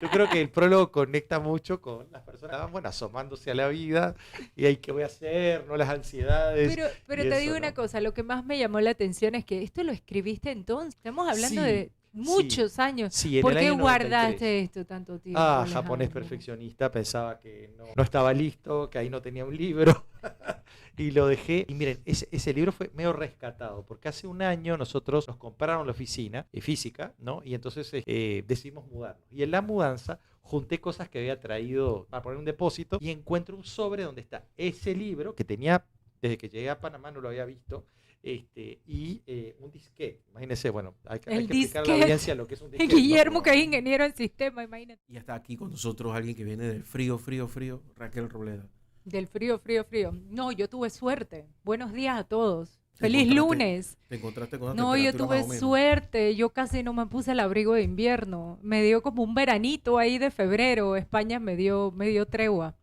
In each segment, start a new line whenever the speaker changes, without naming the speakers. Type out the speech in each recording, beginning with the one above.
Yo creo que el prólogo conecta mucho con las personas, bueno, asomándose a la vida y ahí qué voy a hacer, no las ansiedades
Pero
y
te
eso,
digo una
¿no?
cosa, lo que más me llamó la atención es que esto lo escribiste entonces, estamos hablando
Sí,
de
sí,
muchos años.
sí, en
¿Por
el
qué
año 93.
guardaste esto tanto tiempo,
Ah, japonés
Alejandro?
perfeccionista, pensaba que no estaba listo, que ahí no tenía un libro y lo dejé. Y miren, ese libro fue medio rescatado, porque hace un año nosotros nos compraron la oficina física, ¿no? Y entonces decidimos mudarnos. Y en la mudanza junté cosas que había traído para poner un depósito y encuentro un sobre donde está ese libro que tenía, desde que llegué a Panamá no lo había visto, y un disquete. Imagínense, bueno, hay
El
que explicar a la
disquete.
audiencia lo que es un disquete, ¿no?
Guillermo,
Porque
que es ingeniero en sistema, imagínate.
Y está aquí con nosotros alguien que viene del frío, frío, frío, Raquel Robleda.
Del frío, frío, frío. No, yo tuve suerte. Buenos días a todos.
Te
Feliz
encontraste,
lunes.
te encontraste con una
No, yo
temperatura más
tuve
o menos.
suerte. Yo casi no me puse el abrigo de invierno. Me dio como un veranito ahí de febrero. España me dio tregua.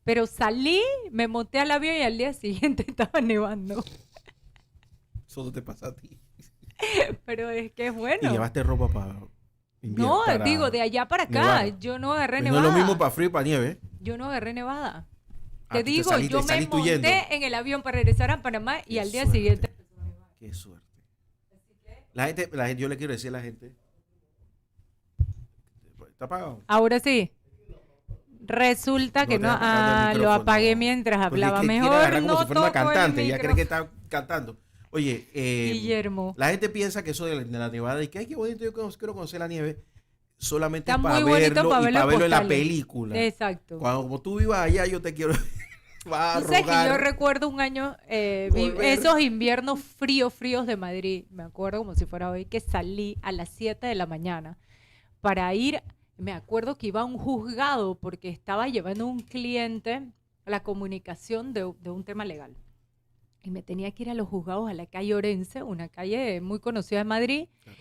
Pero salí, me monté al avión y al día siguiente estaba nevando.
Solo te pasa a ti.
Pero es que es
Y
bueno.
llevaste ropa para invierno,
No, digo,
para
de allá para acá.
nevar.
Yo no agarré
Pues no es lo mismo
nevada.
para frío y para nieve.
Yo no agarré nevada.
Ah,
Te
tú te
digo,
saliste,
yo me
saliste huyendo.
monté en el avión para regresar a Panamá y
Qué
al día
suerte.
siguiente.
Qué suerte. La gente, yo le quiero decir a la gente. ¿Está apagado?
Ahora sí. Resulta
No
que
te
no,
has apagado el
lo apagué
micrófono.
mientras
Porque es
hablaba.
que quiere
Mejor
agarrar como si
no
fuera una
toco el
cantante. Ella cree que
micrófono.
está cantando. Oye,
Guillermo,
la gente piensa que eso de la nevada y que, ay, qué bonito, yo quiero conocer la nieve. Solamente
está
es para
muy bonito
verlo
para
y
verlo
para
en
verlo en la
postales.
película.
Exacto.
Cuando como tú vivas allá, yo te quiero. Va a
Tú sabes que yo
rogar
recuerdo un año,
volver.
esos inviernos fríos, fríos de Madrid. Me acuerdo como si fuera hoy que salí a las 7 de la mañana para ir. Me acuerdo que iba a un juzgado porque estaba llevando un cliente la comunicación de un tema legal. Y me tenía que ir a los juzgados a la calle Orense, una calle muy conocida de Madrid,
Claro.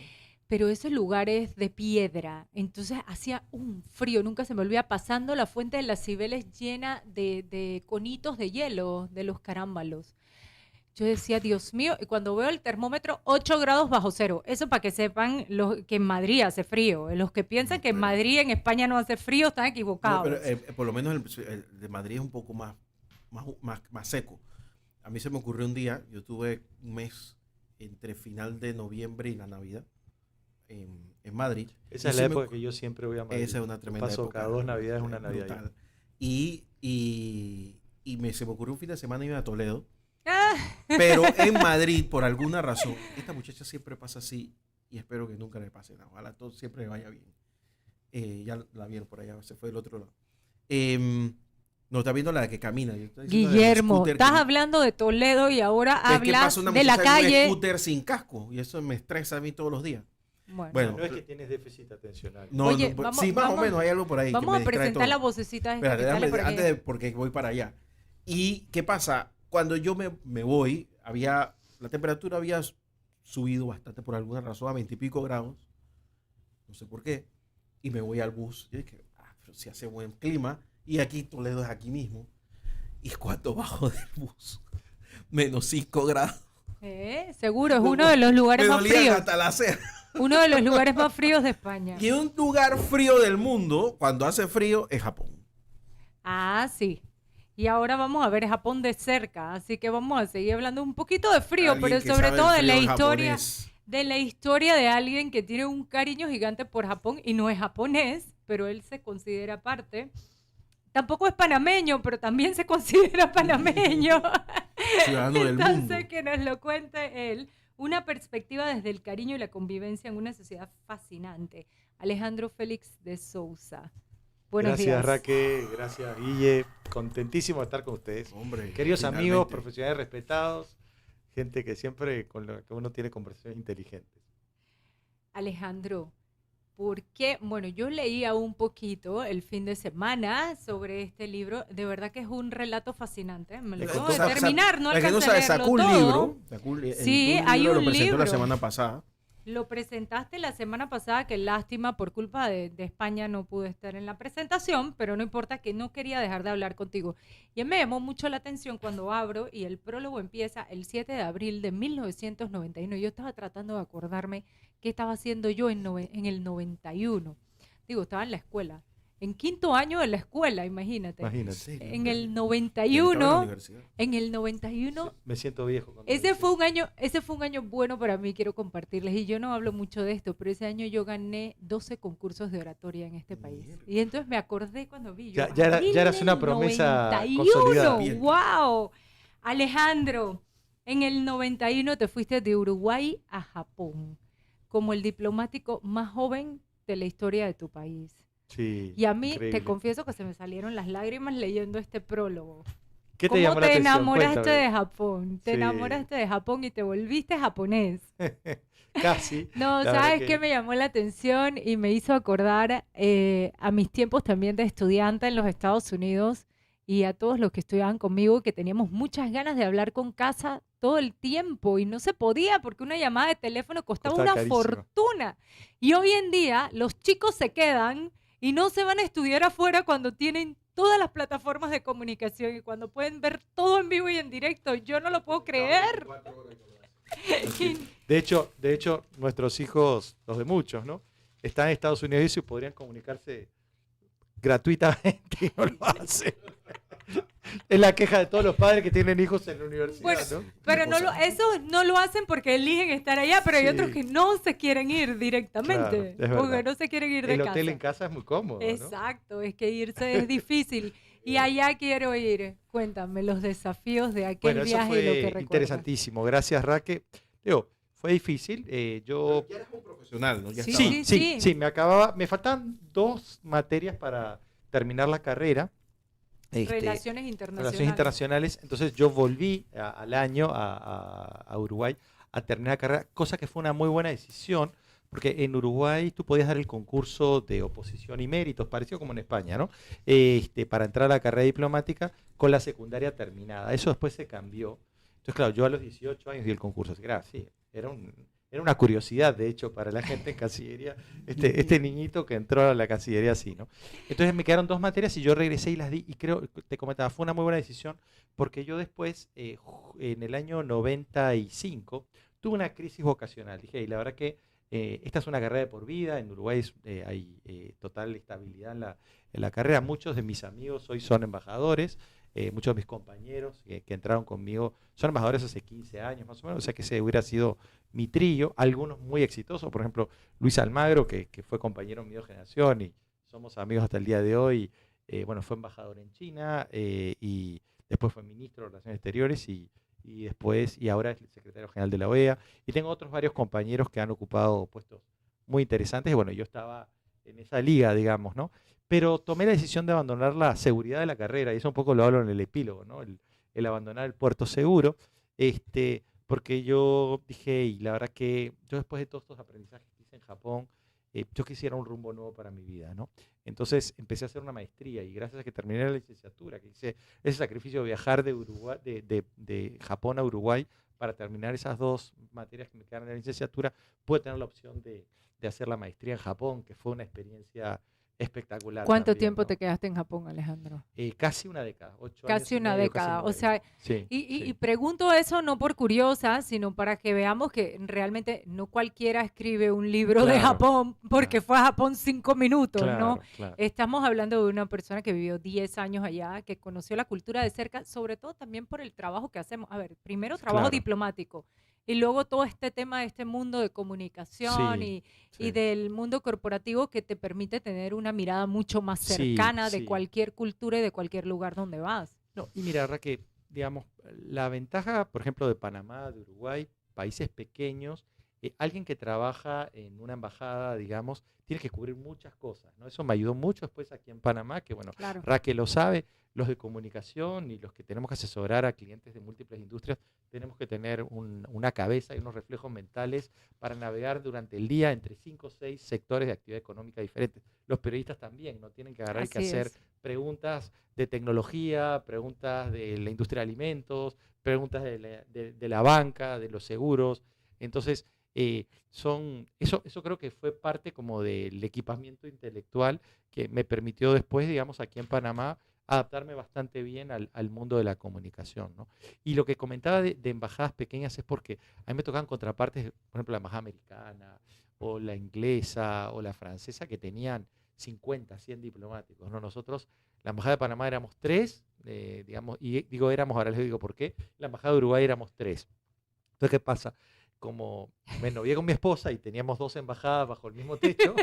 pero esos lugares de piedra. Entonces hacía un frío, nunca se me olvida, pasando la fuente de las Cibeles llena de conitos de hielo, de los carámbalos. Yo decía, Dios mío, y cuando veo el termómetro, 8 grados bajo cero. Eso para que sepan que en Madrid hace frío. Los que piensan
No,
que en Madrid, en España no hace frío, están
pero
equivocados.
por lo menos el de Madrid es un poco más seco. A mí se me ocurrió un día, yo tuve un mes entre final de noviembre y la Navidad en Madrid.
esa
Y
es la
se me,
época que yo siempre voy a Madrid.
esa es una
Yo
tremenda
paso cada
época,
2 navidades una navidad allá.
brutal. Se me ocurrió un fin de semana ir a Toledo,
Ah.
pero en Madrid, por alguna razón, esta muchacha siempre pasa así y espero que nunca le pase nada. Ojalá todo siempre le vaya bien. Ya la vieron por allá, se fue del otro lado. No, está viendo la que camina. Yo estoy diciendo la del
Guillermo,
scooter
estás hablando de Toledo y ahora
es que pasa
hablas
una
de la
muchacha en un
calle.
scooter sin casco y eso me estresa a mí todos los días.
Bueno,
Bueno,
No es que tienes déficit atencional.
no,
oye,
sí, más o menos hay algo por ahí que
vamos
me
a
distrae
presentar la
todo.
vocecita esta
Espérate,
que sale por aquí.
antes de, porque voy para allá. ¿Y qué pasa? Cuando yo me voy, la temperatura había subido bastante por alguna razón a 20 y pico grados, no sé por qué, y me voy al bus. Yo dije, pero si hace buen clima, y aquí Toledo es aquí mismo, y cuando bajo del bus, -5 grados.
Seguro, es uno de los lugares
Me
más
dolían
fríos.
hasta la ceja.
Uno de los lugares más fríos de España.
Y un lugar frío del mundo, cuando hace frío, es Japón.
Ah, sí. Y ahora vamos a ver Japón de cerca, así que vamos a seguir hablando un poquito de frío,
Alguien
pero
que
sobre
sabe
todo
el
de la
frío
historia,
japonés.
de alguien que tiene un cariño gigante por Japón y no es japonés, pero él se considera parte. Tampoco es panameño, pero también se considera panameño.
Ciudadano del mundo.
Entonces, que nos lo cuente él. Una perspectiva desde el cariño y la convivencia en una sociedad fascinante. Alejandro Félix de Sousa. Buenos
Gracias
días.
Raquel, gracias Guille, contentísimo de estar con ustedes.
Hombre,
Queridos amigos,
finalmente.
profesionales respetados, gente que siempre con la que uno tiene conversaciones inteligentes.
Alejandro, ¿por qué? Bueno, yo leía un poquito el fin de semana sobre este libro. De verdad que es un relato fascinante. Me lo acabo de terminar, no
La que no
alcancé a
sabe,
leerlo
sacó un
todo.
libro.
Sí, hay
lo
un
presentó la
libro.
semana pasada.
Lo presentaste la semana pasada, que lástima, por culpa de España no pude estar en la presentación, pero no importa, que no quería dejar de hablar contigo. Y me llamó mucho la atención cuando abro y el prólogo empieza el 7 de abril de 1991. Yo estaba tratando de acordarme qué estaba haciendo yo en el 91. digo, estaba en la escuela, en quinto año de la escuela, imagínate.
Imagínate.
serio?
En el
Yo estaba en la
91,
universidad.
en el 91,
Me siento viejo. cuando
ese
dices
fue
eso.
un año bueno para mí, quiero compartirles. Y yo no hablo mucho de esto, pero ese año yo gané 12 concursos de oratoria en este país.
Mierda.
Y entonces me acordé cuando vi.
Ya eras una promesa
91,
consolidada.
¡wow! Alejandro, en el 91 te fuiste de Uruguay a Japón como el diplomático más joven de la historia de tu país.
Sí,
Y a mí,
increíble.
te confieso que se me salieron las lágrimas leyendo este prólogo.
¿Qué te
¿Cómo
llamó la
te
atención?
enamoraste
Cuéntame.
de Japón? Te
Sí.
enamoraste de Japón y te volviste japonés.
Casi.
No,
La verdad
¿sabes
que-
qué me llamó la atención y me hizo acordar a mis tiempos también de estudiante en los Estados Unidos y a todos los que estudiaban conmigo que teníamos muchas ganas de hablar con casa todo el tiempo y no se podía porque una llamada de teléfono costaba
Costaba
una
carísimo.
fortuna. Y hoy en día los chicos se quedan y no se van a estudiar afuera cuando tienen todas las plataformas de comunicación y cuando pueden ver todo en vivo y en directo. Yo no lo puedo creer.
De hecho, nuestros hijos, los de muchos, ¿no? Están en Estados Unidos y podrían comunicarse gratuitamente y no lo hacen. Es la queja de todos los padres que tienen hijos en la universidad,
Bueno,
¿no?
Pero no esos no lo hacen porque eligen estar allá, pero hay
Sí.
otros que no se quieren ir directamente.
Claro, es
porque
verdad.
no se quieren ir de
El
casa.
hotel en casa es muy cómodo, ¿no?
Exacto, es que irse es difícil. Y allá quiero ir. Cuéntame los desafíos de aquel
Bueno, eso
viaje y lo que
fue
recuerdas.
interesantísimo. Gracias, Raque. Digo, fue difícil. Yo
Ya eras un profesional, ¿no? Ya
Sí,
estaba-
sí.
me faltaban 2 materias para terminar la carrera.
Relaciones internacionales.
Relaciones internacionales. Entonces yo volví al año a Uruguay a terminar la carrera, cosa que fue una muy buena decisión, porque en Uruguay tú podías dar el concurso de oposición y méritos, parecido como en España, ¿no? Para entrar a la carrera diplomática con la secundaria terminada. Eso después se cambió. Entonces, claro, yo a los 18 años di el concurso. Así que era una curiosidad, de hecho, para la gente en Cancillería, este niñito que entró a la Cancillería así, ¿no? Entonces me quedaron 2 materias y yo regresé y las di, y creo, te comentaba, fue una muy buena decisión, porque yo después, en el año 95, tuve una crisis vocacional. Dije, y la verdad que esta es una carrera de por vida, en Uruguay hay total estabilidad en la carrera, muchos de mis amigos hoy son embajadores, muchos de mis compañeros que entraron conmigo son embajadores hace 15 años más o menos, o sea que ese hubiera sido mi trillo, algunos muy exitosos, por ejemplo Luis Almagro, que fue compañero mío de generación y somos amigos hasta el día de hoy, bueno, fue embajador en China y después fue ministro de Relaciones Exteriores y ahora es el secretario general de la OEA, y tengo otros varios compañeros que han ocupado puestos muy interesantes, y bueno, yo estaba en esa liga, digamos, ¿no? Pero tomé la decisión de abandonar la seguridad de la carrera, y eso un poco lo hablo en el epílogo, ¿no? El abandonar el puerto seguro, porque yo dije, y la verdad que yo después de todos estos aprendizajes que hice en Japón, yo quisiera un rumbo nuevo para mi vida, ¿no? Entonces empecé a hacer una maestría y gracias a que terminé la licenciatura, que hice ese sacrificio de viajar de Uruguay, de Japón a Uruguay para terminar esas 2 materias que me quedaron en la licenciatura, pude tener la opción de hacer la maestría en Japón, que fue una experiencia espectacular.
¿Cuánto
también,
tiempo
¿no?
te quedaste en Japón, Alejandro?
Casi una década, 8 años
Casi
y
una
medio, casi
década. O
9.
sea,
Sí,
y
sí.
pregunto eso no por curiosa, sino para que veamos que realmente no cualquiera escribe un libro de
Claro,
Japón porque
claro.
fue a Japón 5 minutos, ¿no?
Claro, claro.
Estamos hablando de una persona que vivió 10 años allá, que conoció la cultura de cerca, sobre todo también por el trabajo que hacemos. A ver, primero trabajo
Claro.
diplomático y luego todo este tema de este mundo de comunicación
Sí,
y
sí.
del mundo corporativo que te permite tener una mirada mucho más
Sí,
cercana de
sí.
cualquier cultura y de cualquier lugar donde vas.
No, y mira, Raquel, digamos, la ventaja, por ejemplo, de Panamá, de Uruguay, países pequeños, alguien que trabaja en una embajada, digamos, tiene que cubrir muchas cosas, ¿no? Eso me ayudó mucho después aquí en Panamá, que bueno,
Claro.
Raquel lo sabe, los de comunicación y los que tenemos que asesorar a clientes de múltiples industrias, tenemos que tener una cabeza y unos reflejos mentales para navegar durante el día entre 5 o 6 sectores de actividad económica diferentes. Los periodistas también, ¿no? Tienen que agarrar y que
Así
hacer
es.
preguntas de tecnología, preguntas de la industria de alimentos, preguntas de la banca, de los seguros. Entonces, eso creo que fue parte como del equipamiento intelectual que me permitió después, digamos, aquí en Panamá, adaptarme bastante bien al mundo de la comunicación, ¿no? Y lo que comentaba de embajadas pequeñas es porque a mí me tocaban contrapartes, por ejemplo, la embajada americana, o la inglesa, o la francesa, que tenían 50, 100 diplomáticos, ¿no? Nosotros, la Embajada de Panamá éramos 3, digamos, y digo éramos, ahora les digo por qué, la Embajada de Uruguay éramos 3. Entonces, ¿qué pasa? Como me novié con mi esposa y teníamos 2 embajadas bajo el mismo techo,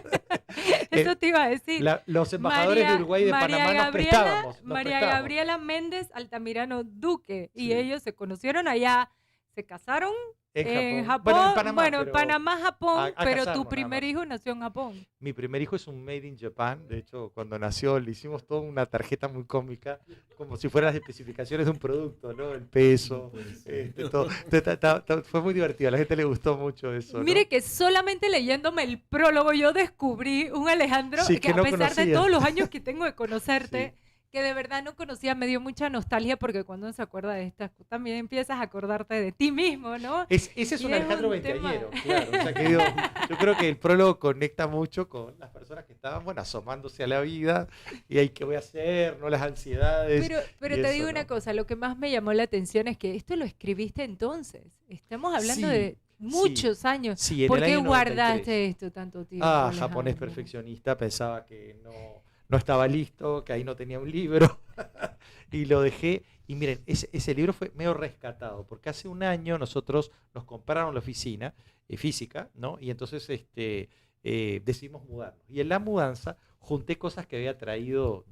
Eso te iba a decir.
los embajadores de Uruguay y de Panamá nos prestábamos.
María Gabriela Méndez Altamirano Duque, y ellos se conocieron allá, se casaron en Japón. Bueno, en Panamá, Japón, pero tu primer hijo nació en Japón.
Mi primer hijo es un Made in Japan. De hecho, cuando nació le hicimos toda una tarjeta muy cómica, como si fueran las especificaciones de un producto, ¿no? El peso, todo. Fue muy divertido, a la gente le gustó mucho eso, ¿no?
Mire que solamente leyéndome el prólogo yo descubrí un Alejandro que a
no
pesar
conocía.
de todos los años que tengo de conocerte, que de verdad no conocía, me dio mucha nostalgia porque cuando uno se acuerda de estas, también empiezas a acordarte de ti mismo, ¿no?
Ese es un Alejandro veinteañero, claro. O sea, que yo creo que el prólogo conecta mucho con las personas que estaban, bueno, asomándose a la vida y ahí qué voy a hacer, no las ansiedades.
Pero te digo una cosa, lo que más me llamó la atención es que esto lo escribiste entonces. Estamos hablando de muchos años.
Sí,
¿Por qué
93.
guardaste esto tanto tiempo? Alejandro?
Japonés perfeccionista, pensaba que no estaba listo, que ahí no tenía un libro y lo dejé. Y miren, ese libro fue medio rescatado, porque hace un año nosotros nos compraron la oficina física, ¿no? Y entonces decidimos mudarnos. Y en la mudanza junté cosas que había traído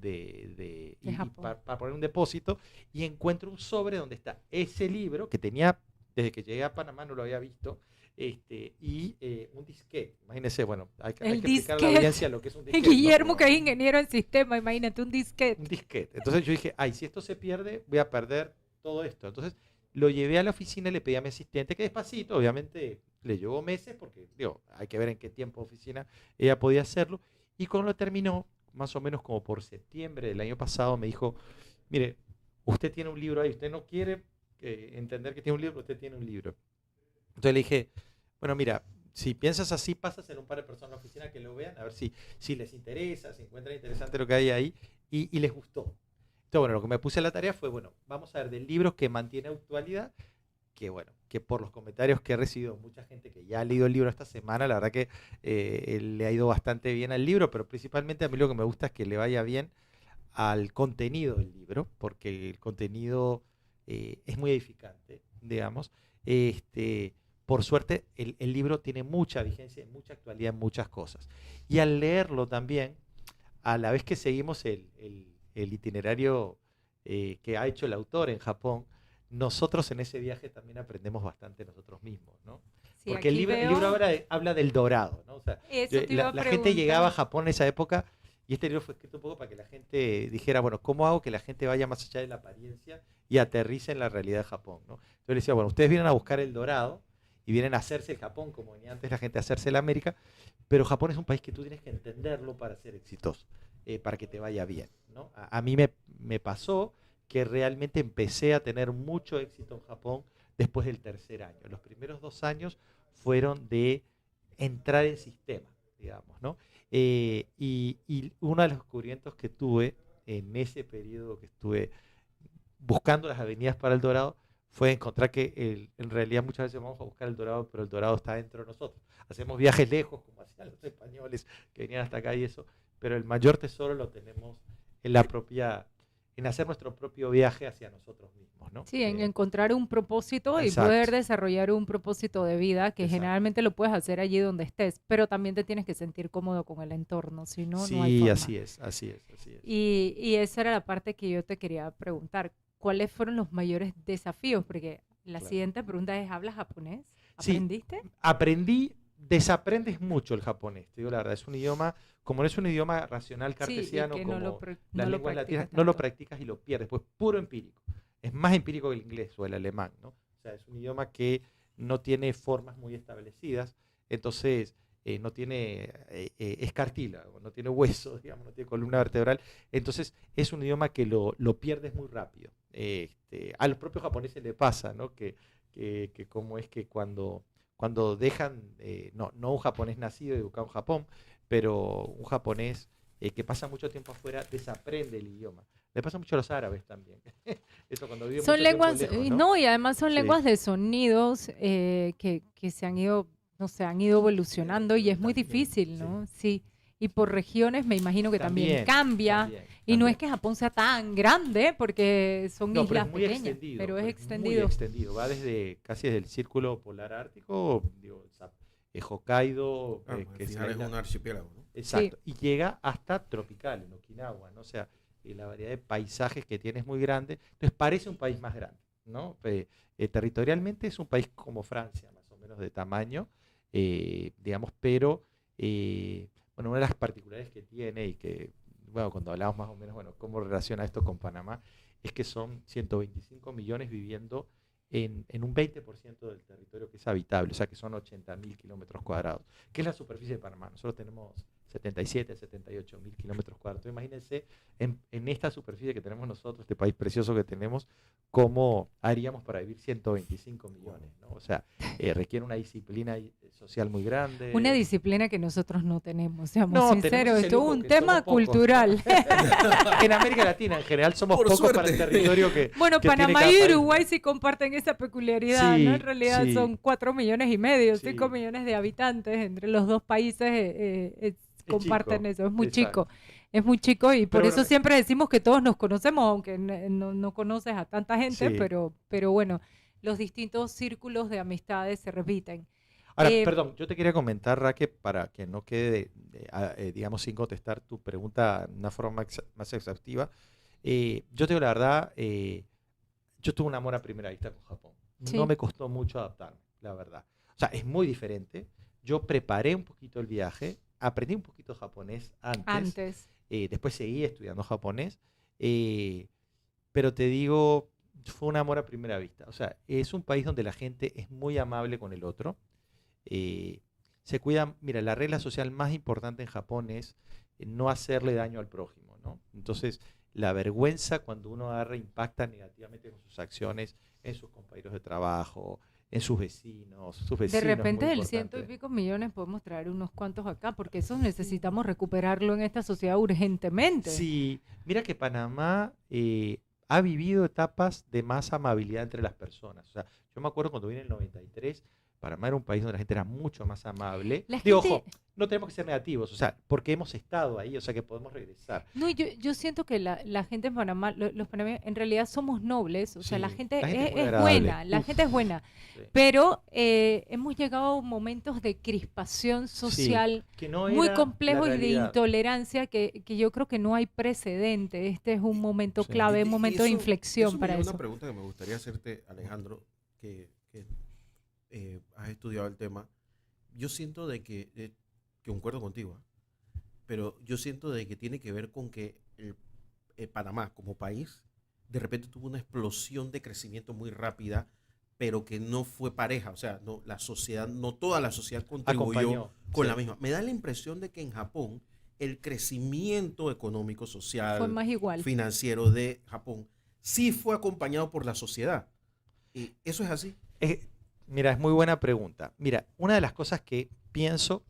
para poner un depósito y encuentro un sobre donde está ese libro que tenía, desde que llegué a Panamá no lo había visto, y un disquete. Imagínense, bueno, hay que explicar a la audiencia lo que es un disquete.
Guillermo, que es ingeniero en sistema, imagínate un disquete.
Un disquete. Entonces yo dije, si esto se pierde, voy a perder todo esto. Entonces lo llevé a la oficina y le pedí a mi asistente que despacito, obviamente le llevó meses, porque digo, hay que ver en qué tiempo de oficina ella podía hacerlo. Y cuando lo terminó, más o menos como por septiembre del año pasado, me dijo, mire, usted tiene un libro ahí, usted no quiere entender que tiene un libro, usted tiene un libro. Entonces le dije, bueno, mira, si piensas así, pasas en un par de personas a la oficina que lo vean, a ver si les interesa, si encuentran interesante lo que hay ahí, y les gustó. Entonces, bueno, lo que me puse a la tarea fue, bueno, vamos a ver del libro que mantiene actualidad, que por los comentarios que he recibido, mucha gente que ya ha leído el libro esta semana, la verdad que le ha ido bastante bien al libro, pero principalmente a mí lo que me gusta es que le vaya bien al contenido del libro, porque el contenido es muy edificante, digamos. Por suerte, el libro tiene mucha vigencia, mucha actualidad en muchas cosas. Y al leerlo también, a la vez que seguimos el itinerario que ha hecho el autor en Japón, nosotros en ese viaje también aprendemos bastante nosotros mismos, ¿no?
Sí,
porque el libro habla del dorado, ¿no? O sea, la gente llegaba a Japón en esa época y este libro fue escrito un poco para que la gente dijera, bueno, ¿cómo hago que la gente vaya más allá de la apariencia y aterrice en la realidad de Japón, ¿no? Entonces le decía, bueno, ustedes vienen a buscar el dorado y vienen a hacerse el Japón, como venía antes la gente a hacerse la América, pero Japón es un país que tú tienes que entenderlo para ser exitoso, para que te vaya bien, ¿no? A mí me pasó que realmente empecé a tener mucho éxito en Japón después del tercer año. Los primeros 2 años fueron de entrar en sistema, digamos, ¿no? Y uno de los descubrimientos que tuve en ese periodo que estuve buscando las avenidas para el dorado fue encontrar que en realidad muchas veces vamos a buscar el dorado, pero el dorado está dentro de nosotros. Hacemos viajes lejos, como hacían los españoles que venían hasta acá y eso, pero el mayor tesoro lo tenemos en hacer nuestro propio viaje hacia nosotros mismos, ¿no?
Sí, en encontrar un propósito y
Exacto.
poder desarrollar un propósito de vida que
Exacto.
generalmente lo puedes hacer allí donde estés, pero también te tienes que sentir cómodo con el entorno, si no,
Sí,
no hay forma.
así es.
Y esa era la parte que yo te quería preguntar. ¿Cuáles fueron los mayores desafíos? Porque la siguiente pregunta es, ¿hablas japonés? ¿Aprendiste?
Sí, aprendí, desaprendes mucho el japonés, te digo la verdad, es un idioma, como no es un idioma racional cartesiano,
sí,
como las
no
lenguas latinas,
tanto.
no lo practicas y lo pierdes, pues puro empírico. Es más empírico que el inglés o el alemán, ¿no? O sea, es un idioma que no tiene formas muy establecidas, entonces no tiene, es cartílago, no tiene hueso, digamos, no tiene columna vertebral, entonces es un idioma que lo pierdes muy rápido. A los propios japoneses le pasa, ¿no? Que como es que cuando dejan, no un japonés nacido y educado en Japón, pero un japonés que pasa mucho tiempo afuera, desaprende el idioma. Le pasa mucho a los árabes también. Eso cuando viven
Son
mucho tiempo
lenguas,
lejos,
¿no? Y además son
Sí.
lenguas de sonidos que se han ido, no sé, han ido evolucionando y es muy
También,
difícil, ¿no? Sí. y por regiones me imagino que también cambia. Y no es que Japón sea tan grande, porque son
No, pero
islas
es muy
pequeñas,
extendido,
pero es
muy
extendido.
extendido. Va casi desde el círculo polar ártico, digo, Hokkaido,
Claro,
que
al
es
final
la
es
isla.
un archipiélago, ¿no?
Exacto. Y llega hasta tropical, en Okinawa, ¿no? O sea, la variedad de paisajes que tiene es muy grande. Entonces parece un país más grande, ¿no? Territorialmente es un país como Francia, más o menos de tamaño, digamos, pero bueno, una de las particularidades que tiene y que, bueno, cuando hablamos más o menos, bueno, cómo relaciona esto con Panamá, es que son 125 millones viviendo en un 20% del territorio que es habitable, o sea que son 80.000 kilómetros cuadrados, que es la superficie de Panamá. Nosotros tenemos 77, 78.000 kilómetros cuadrados. Entonces, imagínense en esta superficie que tenemos nosotros, este país precioso que tenemos, cómo haríamos para vivir 125 millones, ¿no? O sea, requiere una disciplina social muy
Una
grande.
disciplina que nosotros no tenemos, seamos
No, tenemos
sinceros,
ese
esto es
lujo
un
que
tema
somos pocos, ¿no?
cultural.
En América Latina en general somos
Por
pocos para el
suerte.
territorio
Bueno,
que tiene
Panamá
cada
y
país,
Uruguay
¿no?
sí comparten esa peculiaridad, ¿no? En
Sí,
realidad
sí,
son 4,5 millones, 5
sí.
millones de habitantes entre los dos países,
Es
comparten
chico,
eso, es muy chico.
exacto.
Es muy chico y por
Pero
eso
bueno,
siempre decimos que todos nos conocemos, aunque no conoces a tanta gente,
sí.
pero bueno, los distintos círculos de amistades se repiten.
Ahora,
Eh,
perdón, yo te quería comentar, Raque, para que no quede, digamos, sin contestar tu pregunta de una forma más exhaustiva. Yo te digo la verdad, yo tuve un amor a primera vista con Japón. No
sí,
me costó mucho adaptarme, la verdad. O sea, es muy diferente. Yo preparé un poquito el viaje, aprendí un poquito japonés antes,
antes.
después seguí estudiando japonés, eh, pero te digo, fue un amor a primera vista. O sea, es un país donde la gente es muy amable con el otro. eh, Se cuida, mira, la regla social más importante en Japón es no hacerle daño al prójimo, ¿no? Entonces, la vergüenza cuando uno agarra impacta negativamente con sus acciones en sus compañeros de trabajo, en sus
De
vecinos, es
repente
muy
del ciento y
importante.
pico millones podemos traer unos cuantos acá, porque eso necesitamos recuperarlo en esta sociedad urgentemente.
Sí, mira que Panamá ha vivido etapas de más amabilidad entre las personas. O sea, yo me acuerdo cuando vine en el 93, Panamá era un país donde la gente era mucho más amable.
La
Digo,
gente,
ojo, no tenemos que ser negativos, o sea, porque hemos estado ahí, o sea, que podemos regresar.
no, yo siento que la gente en Panamá, los panameños, en realidad somos nobles, o sea, la
Sí,
gente
la gente es muy
es
agradable.
buena, la
Uf,
gente es buena,
sí.
pero hemos llegado a momentos de crispación
Sí,
social
que no
muy
era la
complejos y de
realidad.
intolerancia que yo creo que no hay precedente. Este es un momento
Sí.
clave, un momento de
Eso
inflexión
me
para
lleva a
eso.
una pregunta que me gustaría hacerte, Alejandro, que has estudiado el tema. Yo siento de que concuerdo contigo, pero yo siento de que tiene que ver con que Panamá como país de repente tuvo una explosión de crecimiento muy rápida, pero que no fue pareja, o sea, no, la sociedad, no toda la sociedad contribuyó
Acompañó,
con
sí.
la misma. Me da la impresión de que en Japón el crecimiento económico,
Fue
social,
más igual.
financiero de Japón sí fue acompañado por la sociedad. ¿Y eso es así?
Eh, Mira, es muy buena pregunta. Mira, una de las cosas que pienso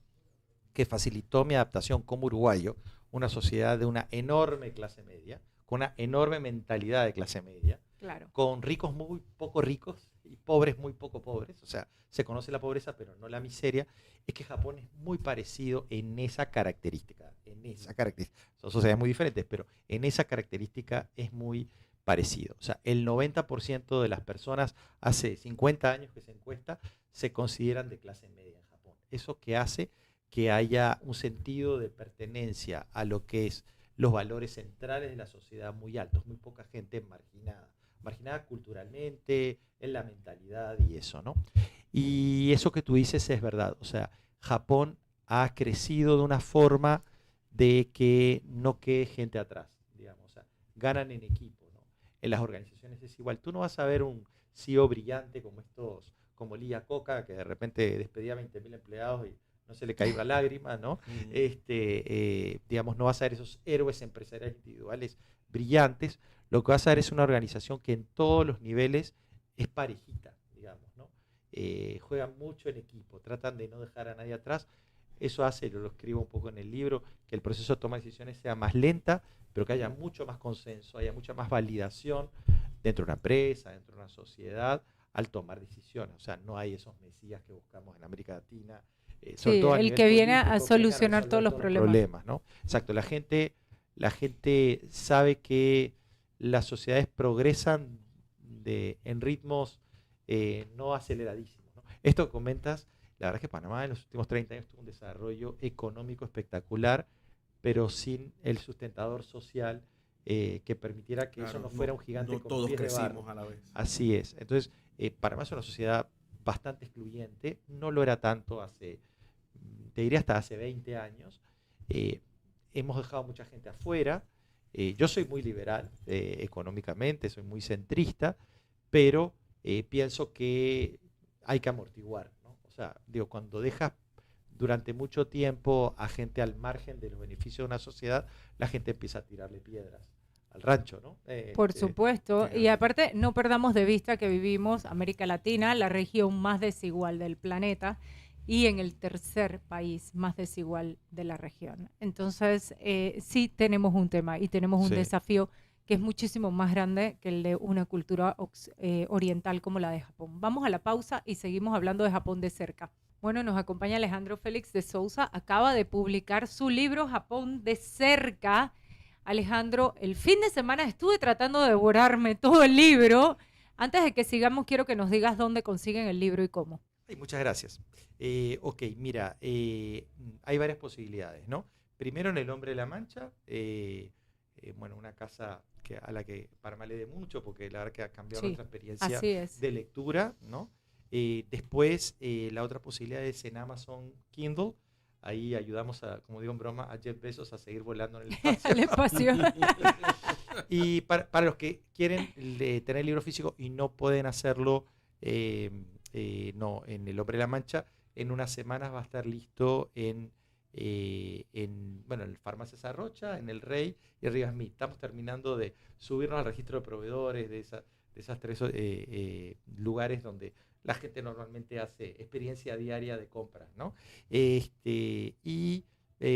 que facilitó mi adaptación como uruguayo, una sociedad de una enorme clase media, con una enorme mentalidad de clase media,
Claro.
con ricos muy poco ricos y pobres muy poco pobres, o sea, se conoce la pobreza pero no la miseria, es que Japón es muy parecido en esa característica, Son sociedades muy diferentes, pero en esa característica es muy parecido. O sea, el 90% de las personas hace 50 años que se encuesta se consideran de clase media en Japón. Eso que hace que haya un sentido de pertenencia a lo que es los valores centrales de la sociedad muy altos, muy poca gente marginada culturalmente, en la mentalidad y eso, ¿no? Y eso que tú dices es verdad, o sea, Japón ha crecido de una forma de que no quede gente atrás, digamos, o sea, ganan en equipo, ¿no? En las organizaciones es igual, tú no vas a ver un CEO brillante como estos, como Lee Iacocca, que de repente despedía 20.000 empleados y no se le caía una lágrima, ¿no? Digamos, no vas a ver esos héroes empresariales individuales brillantes. Lo que vas a ver es una organización que en todos los niveles es parejita, digamos, ¿no? Juegan mucho en equipo, tratan de no dejar a nadie atrás. Eso hace, lo escribo un poco en el libro, que el proceso de toma de decisiones sea más lenta, pero que haya mucho más consenso, haya mucha más validación dentro de una empresa, dentro de una sociedad, al tomar decisiones. O sea, no hay esos mesías que buscamos en América Latina, sobre
Sí,
todo a
el
nivel
que viene a
político, que venga
solucionar
resolver
todos los problemas.
¿no? Exacto, la gente sabe que las sociedades progresan en ritmos no aceleradísimos, ¿no? Esto que comentas, la verdad es que Panamá en los últimos 30 años tuvo un desarrollo económico espectacular, pero sin el sustentador social que permitiera que eso
Claro,
no fuera un gigante
no
con
todos
pies de barro.
crecimos a la vez.
Así es. Entonces, Panamá es una sociedad bastante excluyente, no lo era tanto te diría hasta hace 20 años. Hemos dejado mucha gente afuera. Yo soy muy liberal económicamente, soy muy centrista, pero pienso que hay que amortiguar, ¿no? O sea, digo, cuando dejas durante mucho tiempo a gente al margen de los beneficios de una sociedad, la gente empieza a tirarle piedras al rancho, ¿no?
Por supuesto, y
Fíjate.
aparte no perdamos de vista que vivimos América Latina, la región más desigual del planeta y en el tercer país más desigual de la región. Entonces, sí tenemos un tema y tenemos un
Sí.
desafío que es muchísimo más grande que el de una cultura oriental como la de Japón. Vamos a la pausa y seguimos hablando de Japón de cerca. Bueno, nos acompaña Alejandro Félix de Sousa, acaba de publicar su libro Japón de cerca. Alejandro, el fin de semana estuve tratando de devorarme todo el libro. Antes de que sigamos, quiero que nos digas dónde consiguen el libro y cómo.
Ay, muchas gracias. Ok, mira, hay varias posibilidades, ¿no? Primero en El Hombre de la Mancha, bueno, una casa a la que Parma le dé mucho, porque la verdad que ha cambiado
Sí,
nuestra experiencia
así es.
de lectura, ¿no? Después, la otra posibilidad es en Amazon Kindle. Ahí ayudamos, como digo en broma, a Jeff Bezos a seguir volando en el espacio.
El espacio.
Y para los que quieren tener el libro físico y no pueden hacerlo no, en El Hombre de la Mancha, en unas semanas va a estar listo bueno, en Farmacias Arrocha, en El Rey y Rivas Smith. Estamos terminando de subirnos al registro de proveedores de esas tres lugares donde la gente normalmente hace experiencia diaria de compras, ¿no? Y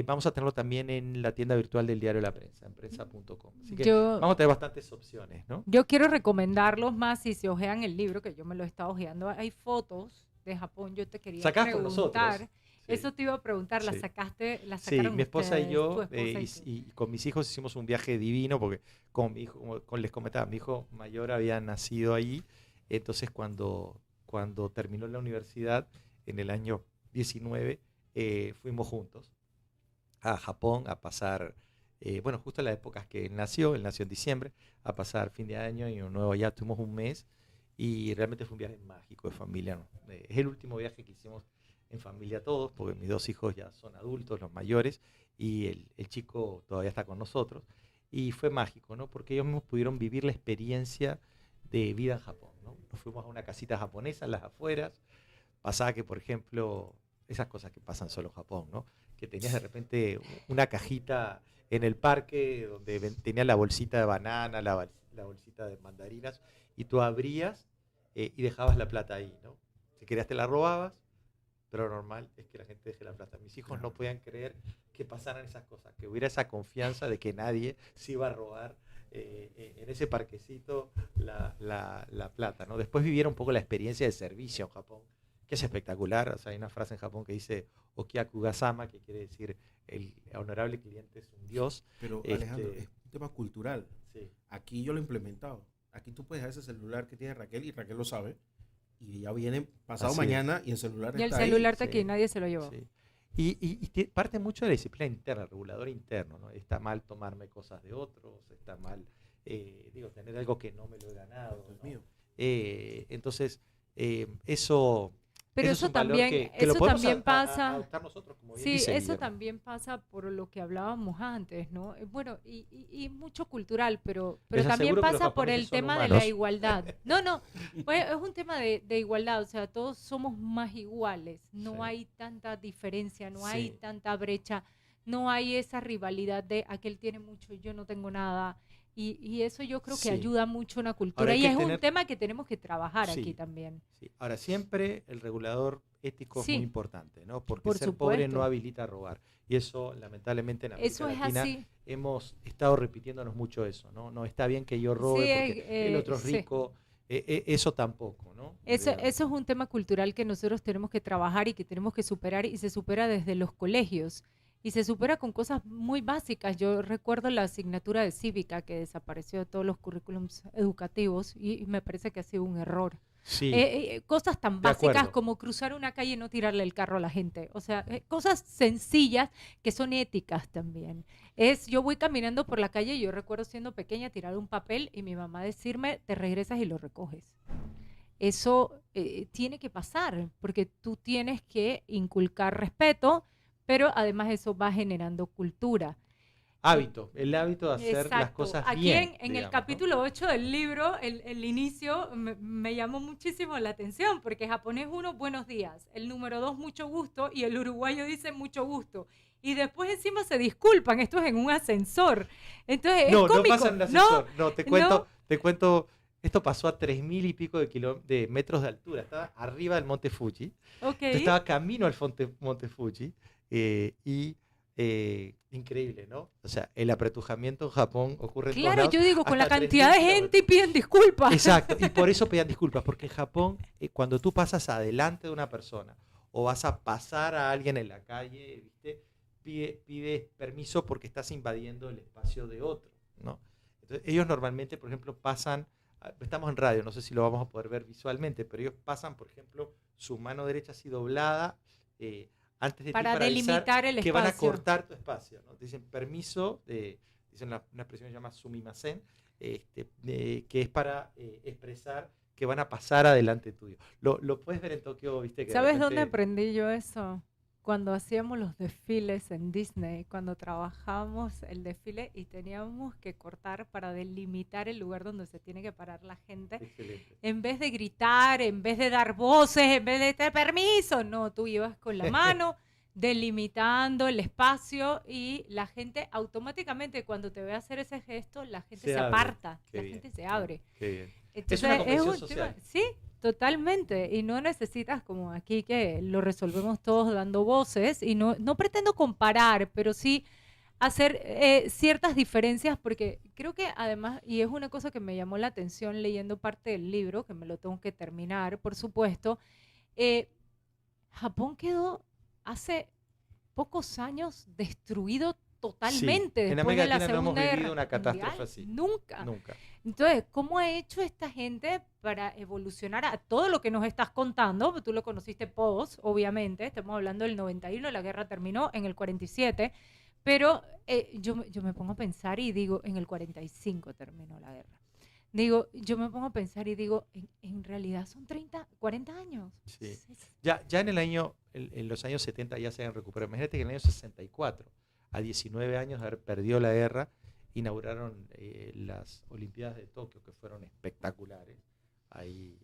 vamos a tenerlo también en la tienda virtual del diario La Prensa, en prensa.com. Así que vamos a tener bastantes opciones, ¿no?
Yo quiero recomendarlos más si se ojean el libro, que yo me lo he estado ojeando. Hay fotos de Japón, yo te quería
Sacás con nosotros.
preguntar.
Sí.
Eso te iba a preguntar, ¿la
Sí.
sacaron
Mi esposa
ustedes,
y yo,
tu esposa y tú?
y con mis hijos hicimos un viaje divino, porque como mi hijo, como les comentaba, mi hijo mayor había nacido ahí, entonces cuando terminó la universidad, en el año 19, fuimos juntos a Japón a pasar, bueno, justo en las épocas que él nació en diciembre, a pasar fin de año y un nuevo, ya tuvimos un mes, y realmente fue un viaje mágico de familia, ¿no? Es el último viaje que hicimos en familia todos, porque mis dos hijos ya son adultos, los mayores, y el chico todavía está con nosotros. Y fue mágico, ¿no? Porque ellos mismos pudieron vivir la experiencia de vida en Japón, ¿no? Nos fuimos a una casita japonesa en las afueras. Pasaba que, por ejemplo, esas cosas que pasan solo en Japón, ¿no? Que tenías de repente una cajita en el parque donde tenía la bolsita de banana, la bolsita de mandarinas, y tú abrías y dejabas la plata ahí, ¿no? Si querías te la robabas, pero lo normal es que la gente deje la plata. Mis hijos no podían creer que pasaran esas cosas, que hubiera esa confianza de que nadie se iba a robar en ese parquecito la plata, ¿no? Después vivieron un poco la experiencia de servicio en Japón, que es espectacular. O sea, hay una frase en Japón que dice Okiaku Gasama, que quiere decir el honorable cliente es un dios.
Pero Alejandro, es un tema cultural.
Sí.
Aquí yo lo he implementado. Aquí tú puedes dejar ese celular que tiene Raquel y Raquel lo sabe. Y ya viene pasado
Así
mañana y el celular
Y el
está
celular
ahí.
está aquí, nadie se lo llevó.
Sí. Y parte mucho de la disciplina interna, el regulador interno, ¿no? Está mal tomarme cosas de otros, está mal, tener algo que no me lo he ganado,
Esto es
¿no?
mío.
Entonces, eso...
Pero
es
eso
un valor
también,
que lo
eso
podemos
también pasa.
adoptar nosotros, como bien
Sí,
dice
eso
Guillermo.
también pasa por lo que hablábamos antes, ¿no? Bueno, y mucho cultural, pero
Les
también
aseguro que los
pasa por
japoneses
el
son
tema de
humanos.
la igualdad. No, pues es un tema de igualdad, o sea, todos somos más iguales, no
Sí.
hay tanta diferencia, no
Sí.
hay tanta brecha, no hay esa rivalidad de aquel tiene mucho y yo no tengo nada. Y eso yo creo que
Sí.
ayuda mucho a una cultura.
Ahora hay
Y
que
es un
tener-
tema que tenemos que trabajar
Sí.
aquí también.
Sí. Ahora, siempre el regulador ético
Sí.
es muy importante, ¿no? Porque
Por
ser pobre
supuesto.
no habilita a robar. Y eso, lamentablemente, en América
Eso es
Latina
así.
hemos estado repitiéndonos mucho eso, ¿no? No está bien que yo robe
Sí,
porque el otro es
sí.
rico. eso tampoco, ¿no?
Eso
Digamos.
es un tema cultural que nosotros tenemos que trabajar y que tenemos que superar y se supera desde los colegios y se supera con cosas muy básicas. Yo recuerdo la asignatura de cívica que desapareció de todos los currículums educativos y me parece que ha sido un error.
Sí,
Cosas tan
de
básicas
acuerdo.
como cruzar una calle y no tirarle el carro a la gente. O sea, cosas sencillas que son éticas también. Yo voy caminando por la calle y yo recuerdo siendo pequeña tirar un papel y mi mamá decirme, te regresas y lo recoges. Eso tiene que pasar porque tú tienes que inculcar respeto, pero además eso va generando cultura.
El hábito de hacer las
Exacto.
cosas
Aquí
bien,
en el
digamos, ¿no?
capítulo 8 del libro, el inicio me llamó muchísimo la atención, porque japonés 1, buenos días, el número 2, mucho gusto, y el uruguayo dice mucho gusto. Y después encima se disculpan, esto es en un ascensor. Entonces es
No, no
cómico.
pasa en el
No,
ascensor. No,
no.
te cuento, esto pasó a 3000 y pico de metros de altura. Estaba arriba del Monte Fuji.
Ok.
Yo estaba camino al Monte Fuji y increíble, ¿no? O sea, el apretujamiento en Japón ocurre en todos
Claro,
lados,
yo digo, con la
hasta
cantidad
3000
de gente y
kilómetros.
piden disculpas.
Exacto, y por eso pedían disculpas, porque en Japón, cuando tú pasas adelante de una persona o vas a pasar a alguien en la calle, ¿viste? Pides permiso porque estás invadiendo el espacio de otro, ¿no? Entonces, ellos normalmente, por ejemplo, pasan, estamos en radio, no sé si lo vamos a poder ver visualmente, pero ellos pasan, por ejemplo, su mano derecha así doblada antes de ti
Para
para avisar
delimitar el
que van a
espacio.
cortar tu espacio, ¿no? Te dicen permiso, dicen una expresión que se llama sumimasen, que es para expresar que van a pasar adelante tuyo. Lo puedes ver en Tokio, ¿viste? Que de
¿Sabes dónde
repente...
aprendí yo eso? Cuando hacíamos los desfiles en Disney, cuando trabajábamos el desfile y teníamos que cortar para delimitar el lugar donde se tiene que parar la gente.
Excelente.
En vez de gritar, en vez de dar voces, en vez de tener permiso, no, tú ibas con la mano delimitando el espacio y la gente automáticamente cuando te ve hacer ese gesto, la gente se
abre.
aparta,
Qué
la
bien,
gente se abre.
Qué bien.
Entonces,
Es una convención
un
social.
sí, totalmente. Y no necesitas como aquí que lo resolvemos todos dando voces. Y no pretendo comparar, pero sí hacer ciertas diferencias porque creo que además, y es una cosa que me llamó la atención leyendo parte del libro, que me lo tengo que terminar, por supuesto, Japón quedó hace pocos años destruido totalmente
en
después de
América
la
Latina no hemos
Segunda Guerra
vivido una catástrofe
Mundial.
así.
Nunca.
Nunca.
Entonces, ¿cómo ha hecho esta gente para evolucionar a todo lo que nos estás contando? Tú lo conociste post, obviamente, estamos hablando del 91, la guerra terminó en el 47, pero yo me pongo a pensar y digo, en el 45 terminó la guerra. Digo, yo me pongo a pensar y digo, en realidad son 30, 40 años.
Sí. Ya en los años 70 ya se han recuperado. Imagínate que en el año 64, a 19 años de haber perdido la guerra, inauguraron las Olimpiadas de Tokio, que fueron espectaculares. Hay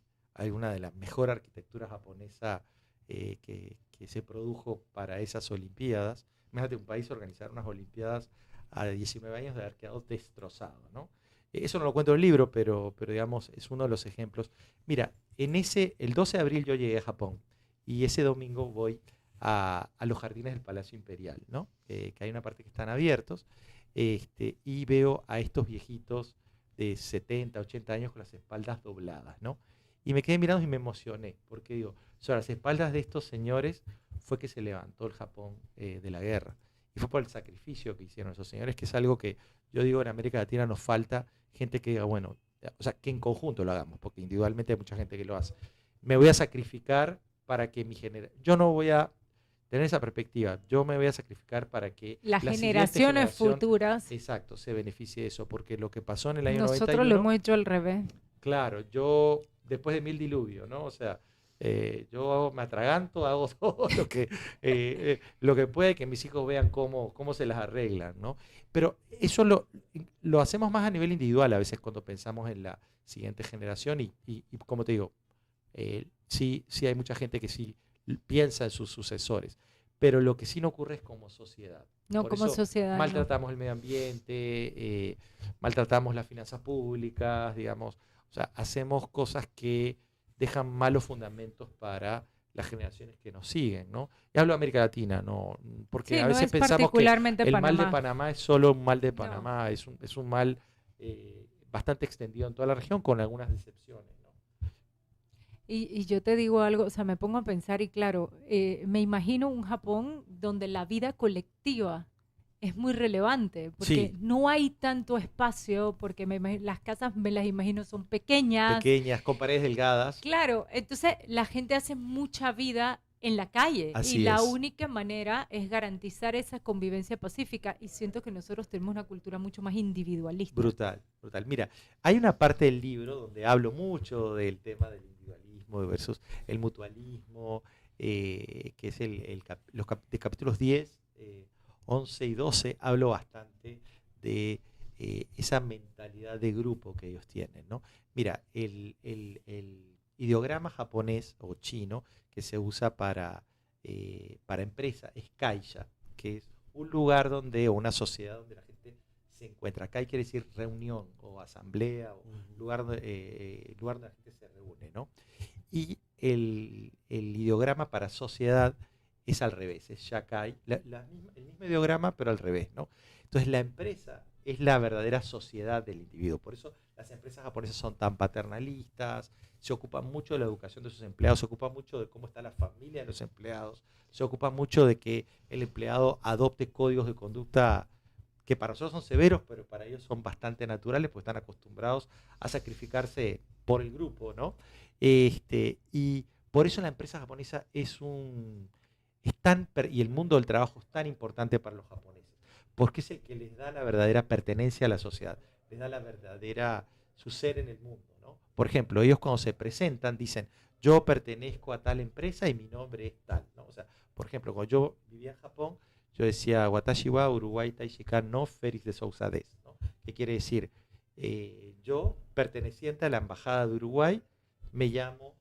una de las mejores arquitecturas japonesas que se produjo para esas Olimpiadas. Imagínate un país organizar unas Olimpiadas a 19 años de haber quedado destrozado, ¿no? Eso no lo cuento en el libro, pero digamos, es uno de los ejemplos. Mira, el 12 de abril yo llegué a Japón y ese domingo voy a los jardines del Palacio Imperial, ¿no? Que hay una parte que están abiertos, y veo a estos viejitos de 70, 80 años con las espaldas dobladas, ¿no? Y me quedé mirando y me emocioné, porque digo, sobre las espaldas de estos señores fue que se levantó el Japón de la guerra. Y fue por el sacrificio que hicieron esos señores, que es algo que yo digo en América Latina nos falta gente que diga, bueno, o sea, que en conjunto lo hagamos, porque individualmente hay mucha gente que lo hace. Me voy a sacrificar para que mi generación, yo no voy a tener esa perspectiva, yo me voy a sacrificar para que
Las
la siguiente
generaciones
generación,
futuras,
exacto, se beneficie de eso, porque lo que pasó en el año
nosotros
91,
lo hemos hecho al revés.
claro, yo después de 1000 diluvios, ¿no? O sea, yo me atraganto, hago todo lo que puede, que mis hijos vean cómo se las arreglan, ¿no? Pero eso lo hacemos más a nivel individual a veces cuando pensamos en la siguiente generación y como te digo, sí hay mucha gente que sí piensa en sus sucesores, pero lo que sí no ocurre es como sociedad.
No,
Por
como
eso
sociedad. No.
maltratamos el medio ambiente, maltratamos las finanzas públicas, digamos, o sea, hacemos cosas que dejan malos fundamentos para las generaciones que nos siguen, ¿no? Y hablo de América Latina, ¿no? Porque
Sí,
a
no
veces
es
pensamos que
particularmente
el mal de
Panamá.
Panamá es solo un mal de
No.
Panamá, es un mal bastante extendido en toda la región, con algunas excepciones, ¿no?
Y yo te digo algo, o sea, me pongo a pensar y claro, me imagino un Japón donde la vida colectiva es muy relevante, porque
Sí,
no hay tanto espacio, porque las casas me las imagino son pequeñas.
pequeñas, con paredes delgadas.
Claro, entonces la gente hace mucha vida en la calle y
Así
la
es.
única manera es garantizar esa convivencia pacífica y siento que nosotros tenemos una cultura mucho más individualista.
Brutal, brutal. Mira, hay una parte del libro donde hablo mucho del tema del individualismo versus el mutualismo, que es de capítulos 10, 11 y 12, hablo bastante de esa mentalidad de grupo que ellos tienen, ¿no? Mira, el ideograma japonés o chino que se usa para empresa es kaisha, que es un lugar donde, o una sociedad donde la gente se encuentra. Kai quiere decir reunión o asamblea o lugar donde la gente se reúne, ¿no? Y el ideograma para sociedad es al revés, es Shakai, el mismo ideograma pero al revés, ¿no? Entonces la empresa es la verdadera sociedad del individuo. Por eso las empresas japonesas son tan paternalistas, se ocupan mucho de la educación de sus empleados, se ocupan mucho de cómo está la familia de los empleados, se ocupan mucho de que el empleado adopte códigos de conducta que para nosotros son severos, pero para ellos son bastante naturales, pues están acostumbrados a sacrificarse por el grupo, ¿no? Y por eso la empresa japonesa y el mundo del trabajo es tan importante para los japoneses, porque es el que les da la verdadera pertenencia a la sociedad, les da la verdadera, su ser en el mundo, ¿no? Por ejemplo, ellos cuando se presentan dicen, yo pertenezco a tal empresa y mi nombre es tal, ¿no? O sea, por ejemplo, cuando yo vivía en Japón, yo decía, Watashi wa Uruguay Taishikan no Félix de Sousa des, ¿no? Que quiere decir, yo, perteneciente a la Embajada de Uruguay, me llamo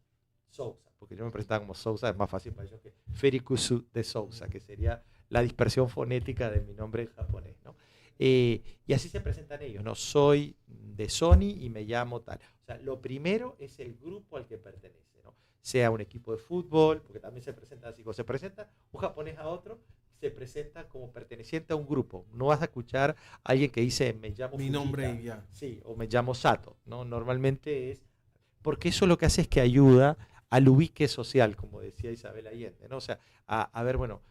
Sousa, porque yo me presentaba como Sousa, es más fácil para ellos que Ferikusu de Sousa, que sería la dispersión fonética de mi nombre en japonés, ¿no? Y así se presentan ellos, ¿no? Soy de Sony y me llamo tal. O sea, lo primero es el grupo al que pertenece, ¿no? Sea un equipo de fútbol, porque también se presenta así, cuando se presenta un japonés a otro, se presenta como perteneciente a un grupo. No vas a escuchar a alguien que dice, me llamo
Mi
Fujita,
nombre y ya.
sí, o me llamo Sato, ¿no? Normalmente es, porque eso lo que hace es que ayuda al ubique social, como decía Isabel Allende, ¿no? O sea, a ver, bueno,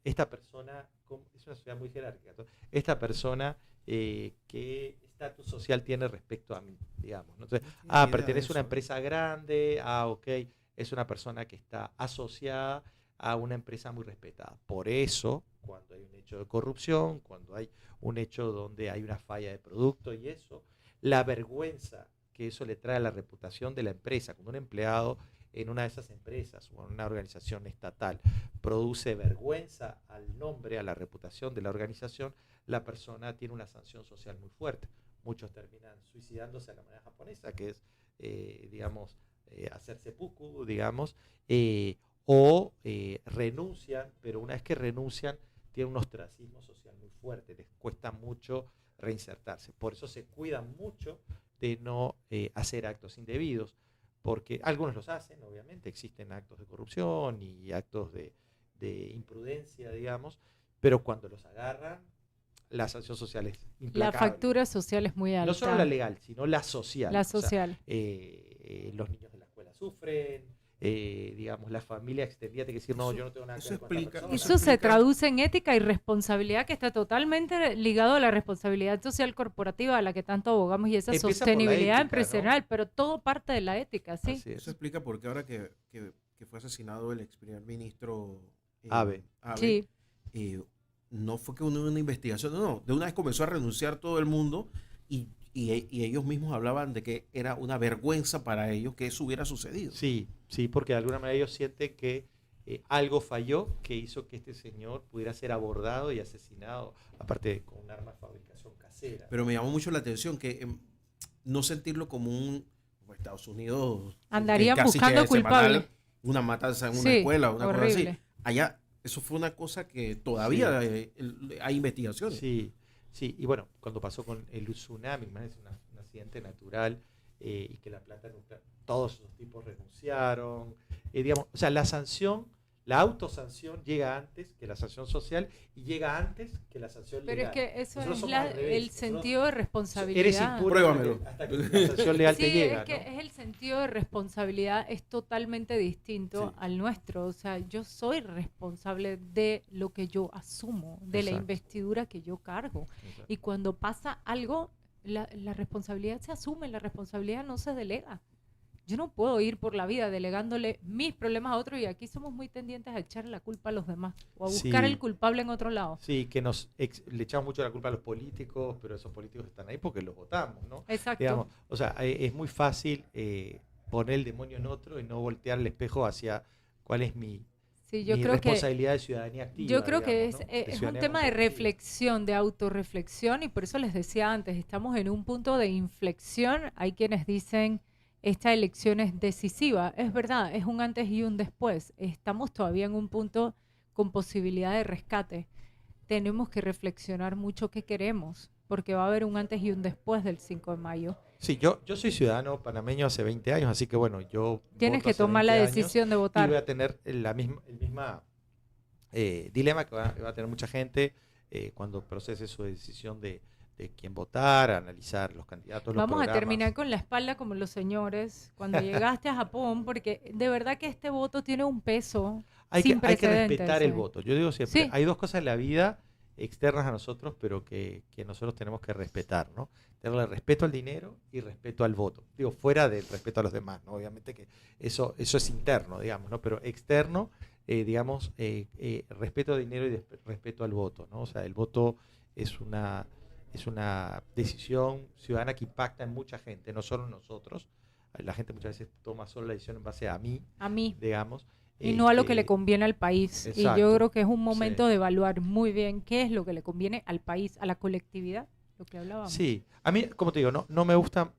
esta persona, es una sociedad muy jerárquica, ¿no? Esta persona, ¿qué estatus social tiene respecto a mí, digamos, ¿no? Entonces,
No tiene idea de
pertenece a una
eso.
empresa grande, ok, es una persona que está asociada a una empresa muy respetada. Por eso, cuando hay un hecho de corrupción, cuando hay un hecho donde hay una falla de producto y eso, la vergüenza que eso le trae a la reputación de la empresa, cuando un empleado en una de esas empresas o en una organización estatal produce vergüenza al nombre, a la reputación de la organización, la persona tiene una sanción social muy fuerte. Muchos terminan suicidándose a la manera japonesa, que es, digamos, hacer seppuku, digamos, renuncian, pero una vez que renuncian, tienen un ostracismo social muy fuerte, les cuesta mucho reinsertarse. Por eso se cuidan mucho de no hacer actos indebidos, porque algunos los hacen, obviamente, existen actos de corrupción y actos de imprudencia, digamos, pero cuando los agarran, la sanción social es
La
implacable.
factura social es muy
No solo la
alta,
legal, sino la social.
la
O sea,
social.
los niños de la escuela sufren, digamos, la familia extendida tiene que decir, no,
Eso,
yo no tengo nada que
eso
ver con esta
explica,
persona.
eso
Eso se
explica,
traduce en ética y responsabilidad que está totalmente ligado a la responsabilidad social corporativa a la que tanto abogamos y esa
Empieza por la
sostenibilidad
ética, ¿no?
empresarial, pero todo parte de la ética, ¿sí?
Así
eso
es.
explica por qué ahora que fue asesinado el ex primer ministro
Abe.
Abe,
Sí.
no fue que hubo una investigación, no, de una vez comenzó a renunciar todo el mundo y ellos mismos hablaban de que era una vergüenza para ellos que eso hubiera sucedido.
Sí, sí, porque de alguna manera ellos sienten que algo falló que hizo que este señor pudiera ser abordado y asesinado, aparte con un arma de fabricación casera.
Pero me llamó mucho la atención que no sentirlo como como Estados Unidos,
Andarían
casi
buscando
que
culpables.
semanal, una matanza en una
Sí,
escuela, una cosa así.
horrible.
Allá, eso fue una cosa que todavía hay investigaciones.
Sí, sí, y bueno, cuando pasó con el tsunami, es un accidente natural y que la planta nuclear, todos esos tipos renunciaron, digamos, o sea, la sanción La autosanción llega antes que la sanción social y llega antes que la sanción
Pero
legal.
es que eso
Nosotros
es
somos al revés.
el sentido de
Eres
responsabilidad.
impune
Pruébamelo.
hasta que la sanción legal te
Sí,
llega.
es que
¿no?
es el sentido de responsabilidad es totalmente distinto
Sí.
al nuestro. O sea, yo soy responsable de lo que yo asumo, de la
Exacto.
investidura que yo cargo.
Exacto.
Y cuando pasa algo, la responsabilidad se asume, la responsabilidad no se delega. Yo no puedo ir por la vida delegándole mis problemas a otros y aquí somos muy tendientes a echarle la culpa a los demás o a buscar
Sí.
el culpable en otro lado.
Sí, que le echamos mucho la culpa a los políticos, pero esos políticos están ahí porque los votamos, ¿no?
Exacto.
Digamos, o sea, es muy fácil poner el demonio en otro y no voltear el espejo hacia cuál es mi
Sí, yo creo que
responsabilidad de ciudadanía activa.
Yo creo que
digamos, ¿no? De
es un
ciudadanía
tema de
contributiva.
reflexión, de autorreflexión, y por eso les decía antes, estamos en un punto de inflexión. Hay quienes dicen, esta elección es decisiva. Es verdad, es un antes y un después. Estamos todavía en un punto con posibilidad de rescate. Tenemos que reflexionar mucho qué queremos, porque va a haber un antes y un después del 5 de mayo.
Sí, yo soy ciudadano panameño hace 20 años, así que bueno, yo
Tienes
voto
que
hace
tomar la
20 años
decisión de
y
votar.
voy a tener el misma dilema que va a tener mucha gente cuando procese su decisión de quién votar, analizar los candidatos, los
Vamos a
programas.
terminar con la espalda como los señores cuando llegaste a Japón, porque de verdad que este voto tiene un peso
Hay
sin
que
precedentes.
respetar el voto. Yo digo siempre,
Sí.
hay dos cosas en la vida externas a nosotros, pero que nosotros tenemos que respetar, ¿no? Tenerle respeto al dinero y respeto al voto. Digo, fuera del respeto a los demás, ¿no? Obviamente que eso es interno, digamos, ¿no? Pero externo, digamos, respeto al dinero y respeto al voto, ¿no? O sea, el voto es una decisión ciudadana que impacta en mucha gente, no solo en nosotros. La gente muchas veces toma solo la decisión en base a mí, digamos.
Y no a lo que le conviene al país. Y yo
exacto,
creo que es un momento
sí.
de evaluar muy bien qué es lo que le conviene al país, a la colectividad, lo que hablábamos.
Sí, a mí, como te digo, no me gusta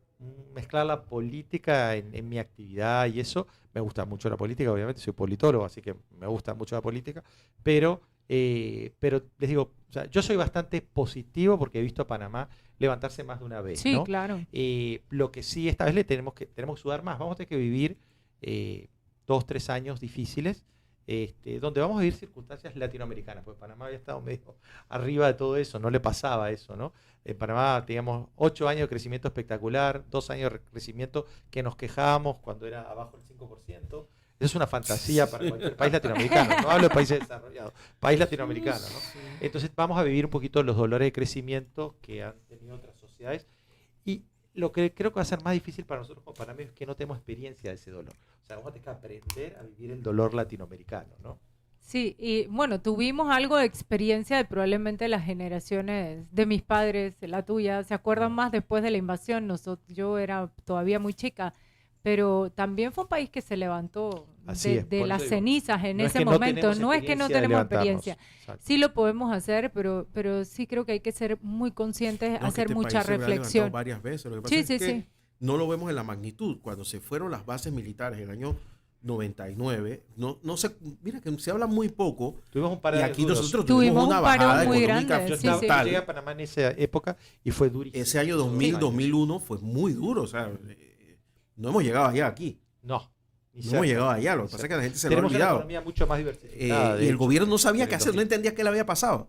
mezclar la política en mi actividad y eso. Me gusta mucho la política, obviamente, soy politólogo, así que me gusta mucho la política, pero les digo, o sea, yo soy bastante positivo porque he visto a Panamá levantarse más de una vez,
Sí,
¿no?
claro.
Lo que sí, esta vez tenemos que sudar más, vamos a tener que vivir 2-3 años difíciles, donde vamos a vivir circunstancias latinoamericanas, porque Panamá había estado medio arriba de todo eso, no le pasaba eso, ¿no? En Panamá teníamos 8 años de crecimiento espectacular, 2 años de crecimiento que nos quejábamos cuando era abajo del 5%. Eso es una fantasía para cualquier país latinoamericano, no hablo de países desarrollados, país latinoamericano, ¿no? Entonces vamos a vivir un poquito los dolores de crecimiento que han tenido otras sociedades y lo que creo que va a ser más difícil para nosotros como panameños es que no tenemos experiencia de ese dolor. O sea, vamos a tener que aprender a vivir el dolor latinoamericano, ¿no?
Sí, y bueno, tuvimos algo de experiencia de probablemente las generaciones de mis padres, la tuya, ¿se acuerdan más después de la invasión? Yo era todavía muy chica, pero también fue un país que se levantó
Así es,
de
por
las
eso digo,
cenizas en
no es
ese
que no
momento.
tenemos
No es que no
experiencia de
tenemos
levantarnos.
experiencia.
Exacto.
Sí lo podemos hacer, pero sí creo que hay que ser muy conscientes,
No, que
hacer
este
mucha
país se había levantado
reflexión.
varias veces. Lo que pasa
Sí,
es
sí,
que
sí.
no lo vemos en la magnitud. Cuando se fueron las bases militares en el año 99, no se, mira que se habla muy poco.
Tuvimos un
Y
parón
aquí
duros.
nosotros
Tuvimos
tuvimos
un
una
parón
bajada
muy
económica
grande, sí,
Yo
sí.
llegué a Panamá en esa época y fue durísimo.
Ese año 2000,
Dos años.
2001 fue muy duro. O sea, no hemos llegado allá aquí.
No.
No hemos llegado allá. Lo que pasa es que la gente se lo ha
Tenemos una
olvidado.
economía mucho más diversificada. de
Y el
hecho,
gobierno no sabía
en
qué
el
hacer, no
2000.
entendía qué le había pasado.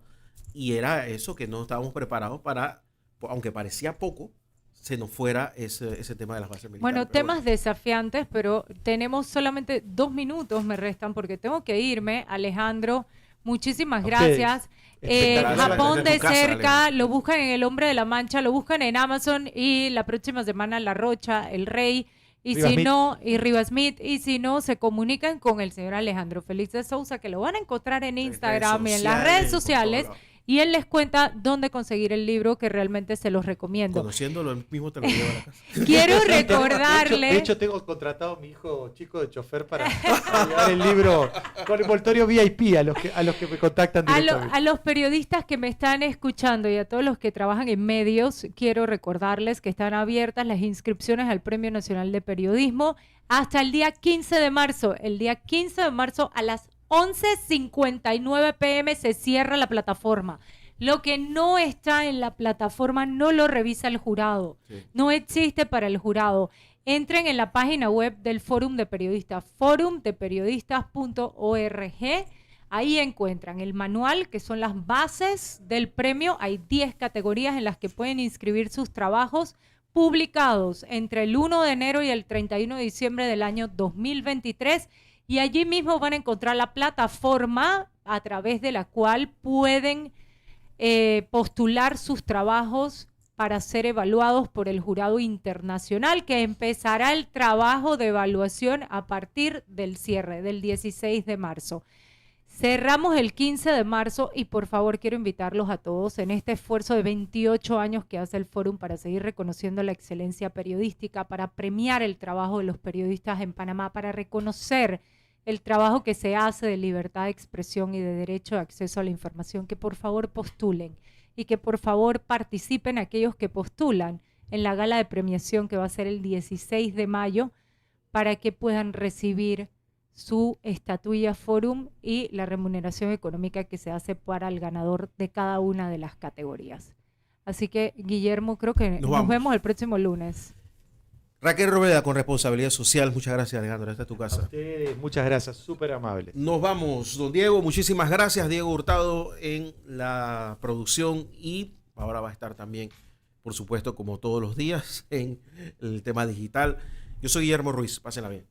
Y era eso, que no estábamos preparados para, aunque parecía poco, se nos fuera ese tema de las bases militares.
Bueno,
Pero
temas desafiantes, pero tenemos solamente 2 minutos, me restan, porque tengo que irme. Alejandro, muchísimas
A ustedes.
gracias.
Espectacular.
Japón
Desde
de
tu casa,
cerca,
Alejandro.
lo buscan en El Hombre de la Mancha, lo buscan en Amazon y la próxima semana La Rocha, El Rey. Y
Riva
si
Smith.
no, y Riva Smith, y si no, se comunican con el señor Alejandro Félix de Sousa, que lo van a encontrar en Instagram y en las redes sociales. Y él les cuenta dónde conseguir el libro, que realmente se los recomiendo.
Conociéndolo, él mismo te lo lleva a la casa.
Quiero
De
recordarle...
hecho, tengo contratado a mi hijo chico de chofer para llevar el libro con envoltorio VIP a los que me contactan directamente.
A los periodistas que me están escuchando y a todos los que trabajan en medios, quiero recordarles que están abiertas las inscripciones al Premio Nacional de Periodismo hasta el día 15 de marzo. El día 15 de marzo a las 11:59 p.m. se cierra la plataforma. Lo que no está en la plataforma no lo revisa el jurado.
Sí.
No existe para el jurado. entren en la página web del Fórum de Periodistas, forumdeperiodistas.org. Ahí encuentran el manual, que son las bases del premio. Hay 10 categorías en las que pueden inscribir sus trabajos, publicados entre el 1 de enero y el 31 de diciembre del año 2023. Y allí mismo van a encontrar la plataforma a través de la cual pueden postular sus trabajos para ser evaluados por el jurado internacional, que empezará el trabajo de evaluación a partir del cierre, del 16 de marzo. Cerramos el 15 de marzo y por favor quiero invitarlos a todos en este esfuerzo de 28 años que hace el Fórum para seguir reconociendo la excelencia periodística, para premiar el trabajo de los periodistas en Panamá, para reconocer el trabajo que se hace de libertad de expresión y de derecho de acceso a la información, que por favor postulen y que por favor participen aquellos que postulan en la gala de premiación que va a ser el 16 de mayo para que puedan recibir su estatuilla Fórum y la remuneración económica que se hace para el ganador de cada una de las categorías. Así que, Guillermo, creo que nos vemos el próximo lunes.
Raquel Rueda, con responsabilidad social. Muchas gracias, Alejandro. Esta es tu casa.
A ustedes, muchas gracias, súper amables.
Nos vamos, don Diego. Muchísimas gracias, Diego Hurtado, en la producción. Y ahora va a estar también, por supuesto, como todos los días, en el tema digital. Yo soy Guillermo Ruiz. Pásenla bien.